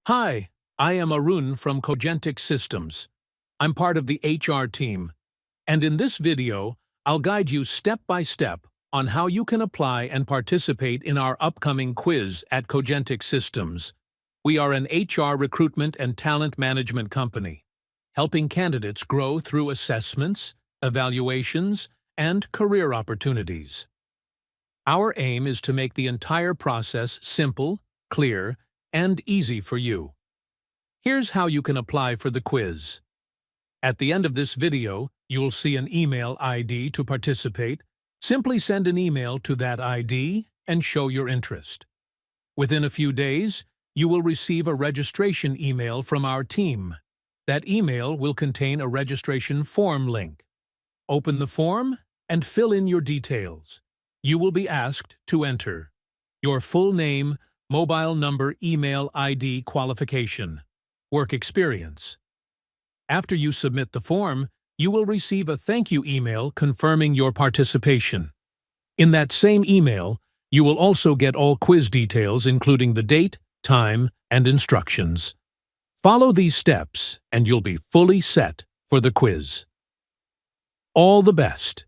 Hi, I am Arun from Cogentix Systems. I'm part of the HR team, and in this video, I'll guide you step by step on how you can apply and participate in our upcoming quiz at Cogentix Systems. We are an HR recruitment and talent management company, helping candidates grow through assessments, evaluations, and career opportunities. Our aim is to make the entire process simple, clear, and easy for you. Here's how you can apply for the quiz. At the end of this video, you'll see an email ID to participate. Simply send an email to that ID and show your interest. Within a few days, you will receive a registration email from our team. That email will contain a registration form link. Open the form and fill in your details. You will be asked to enter your full name, mobile number, email ID, qualification, work experience. After you submit the form, you will receive a thank you email confirming your participation. In that same email, you will also get all quiz details including the date, time, and instructions. Follow these steps and you'll be fully set for the quiz. All the best!